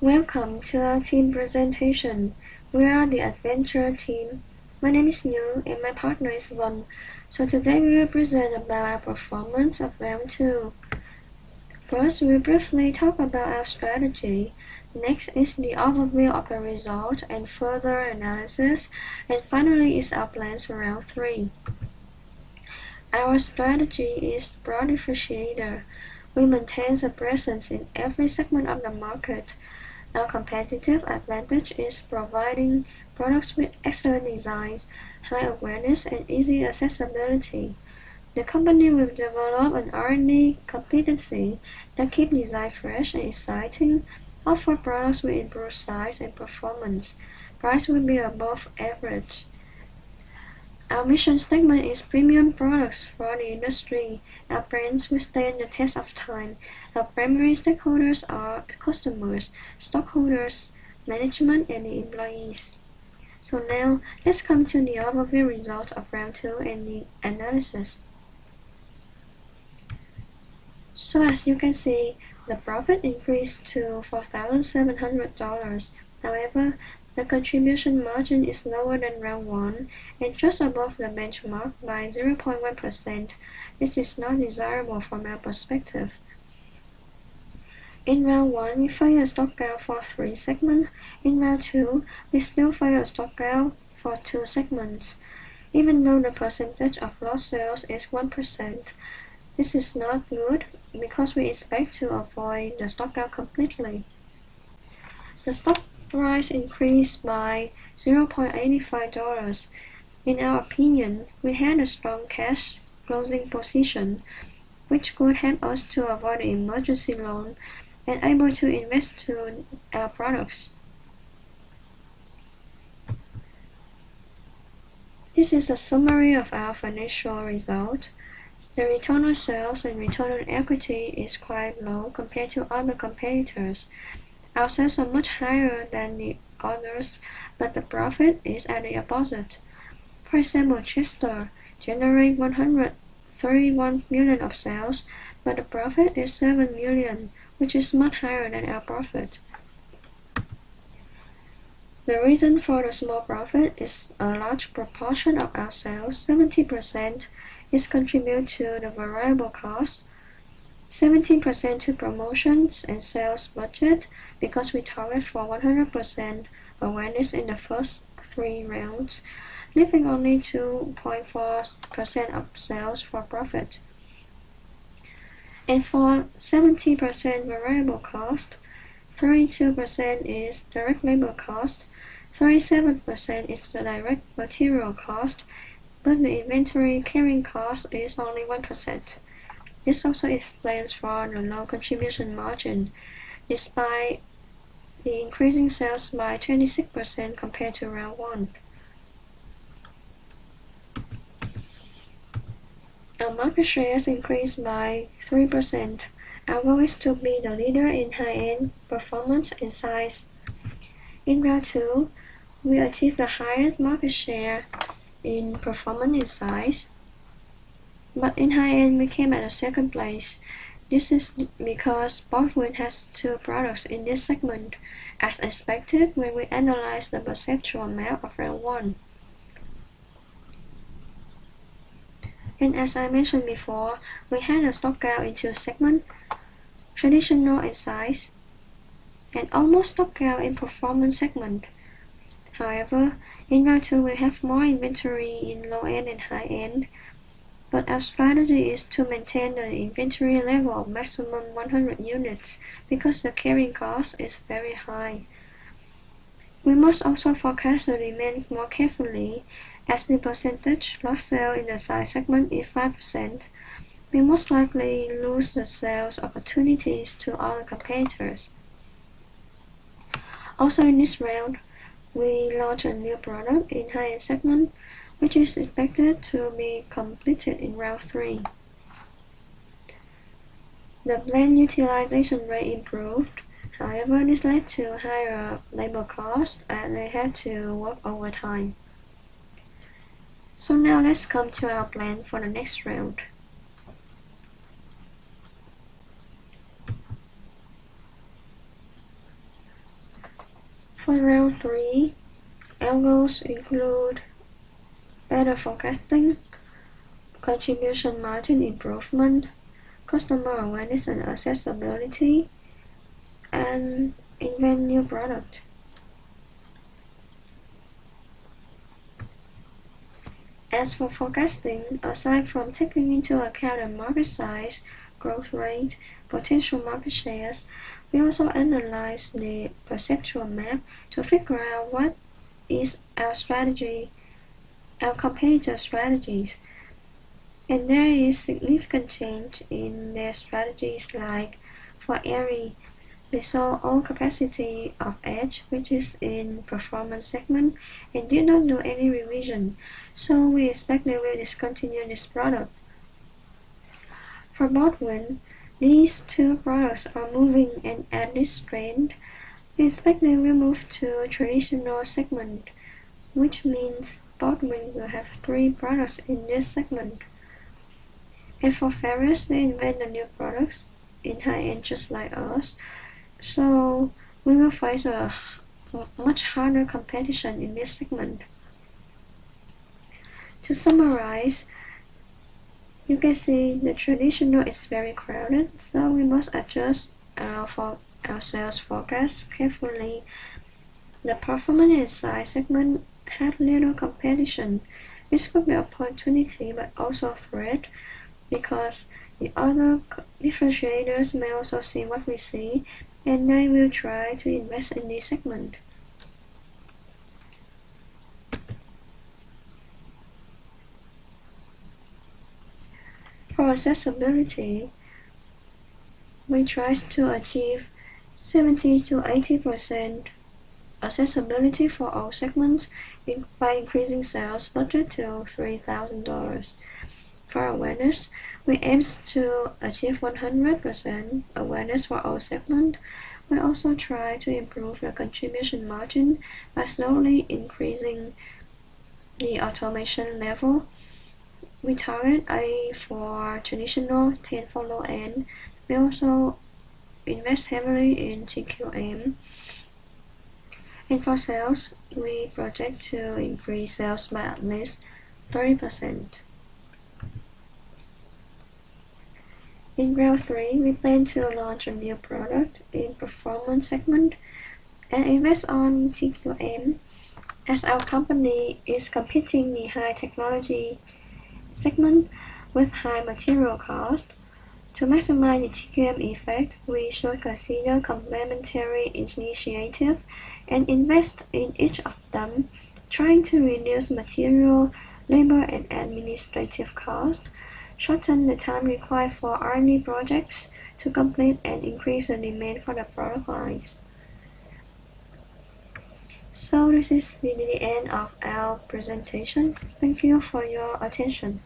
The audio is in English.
Welcome to our team presentation. We are the adventure team. My name is New and my partner is Vân. So today we will present about our performance of round 2. First, we'll briefly talk about our strategy. Next is the overview of the result and further analysis. And finally is our plans for round 3. Our strategy is broad differentiator. We maintain a presence in every segment of the market. Our competitive advantage is providing products with excellent designs, high awareness, and easy accessibility. The company will develop an R&D competency that keeps design fresh and exciting, offer products with improved size and performance. Price will be above average. Our mission statement is premium products for the industry. Our brands will stand the test of time. Our primary stakeholders are customers, stockholders, management, and the employees. So now, let's come to the overview results of round 2 and the analysis. So as you can see, the profit increased to $4,700. However, the contribution margin is lower than round 1 and just above the benchmark by 0.1%. This is not desirable from our perspective. In round 1, we failed a stockout for 3 segments. In round 2, we still failed a stockout for 2 segments. Even though the percentage of lost sales is 1%, this is not good because we expect to avoid the stockout completely. The stock price increased by $0.85. In our opinion, we had a strong cash closing position, which could help us to avoid the emergency loan and able to invest to our products. This is a summary of our financial result. The return on sales and return on equity is quite low compared to other competitors. Our sales are much higher than the others, but the profit is at the opposite. For example, Chester generates 131 million of sales, but the profit is 7 million, which is much higher than our profit. The reason for the small profit is a large proportion of our sales, 70%, is contributed to the variable cost, 17% to promotions and sales budget because we target for 100% awareness in the first 3 rounds, leaving only 2.4% of sales for profit. And for 70% variable cost, 32% is direct labor cost, 37% is the direct material cost, but the inventory carrying cost is only 1%. This also explains for the low contribution margin, despite the increasing sales by 26% compared to round 1. Our market shares increased by 3%. Our goal is to be the leader in high-end performance and size. In round 2, we achieved the highest market share in performance and size. But in high-end, we came at the 2nd place. This is because Baldwin has 2 products in this segment, as expected when we analyzed the perceptual map of round 1. And as I mentioned before, we had a stockout in 2 segments, traditional and size, and almost stockout in performance segment. However, in round 2, we have more inventory in low-end and high-end. But our strategy is to maintain the inventory level of maximum 100 units because the carrying cost is very high. We must also forecast the demand more carefully, as the percentage lost sale in the size segment is 5%. We most likely lose the sales opportunities to other competitors. Also in this round, we launched a new product in high-end segment, which is expected to be completed in round 3. The blend utilization rate improved. However, this led to higher labor costs and they had to work overtime. So now let's come to our plan for the next round. For round 3, our goals include better forecasting, contribution margin improvement, customer awareness and accessibility, and invent new products. As for forecasting, aside from taking into account the market size, growth rate, potential market shares, we also analyze the perceptual map to figure out what is our strategy, our competitor strategies. And there is significant change in their strategies, like for Aerie, they sold all capacity of Edge, which is in performance segment, and did not do any revision, so we expect they will discontinue this product. For Baldwin, these two products are moving and at this trend, we expect they will move to traditional segment, which means Baldwin will have 3 products in this segment. And for Ferris, they invent the new products in high-end just like us, so we will face a much harder competition in this segment. To summarize, you can see the traditional is very crowded, so we must adjust our sales forecast carefully. The performance and size segment have little competition. This could be opportunity but also a threat, because the other differentiators may also see what we see, and they will try to invest in this segment. For accessibility, we try to achieve 70 to 80% accessibility for all segments by increasing sales budget to $3,000. For awareness, we aim to achieve 100% awareness for all segments. We also try to improve the contribution margin by slowly increasing the automation level. We target A for traditional, 10 for low end. We also invest heavily in TQM. And for sales, we project to increase sales by at least 30%. In round 3, we plan to launch a new product in performance segment and invest on TQM, as our company is competing in the high technology segment with high material cost. To maximize the TQM effect, we should consider complementary initiatives and invest in each of them, trying to reduce material, labor, and administrative costs, shorten the time required for R&D projects to complete, and increase the demand for the product lines. So this is the end of our presentation. Thank you for your attention.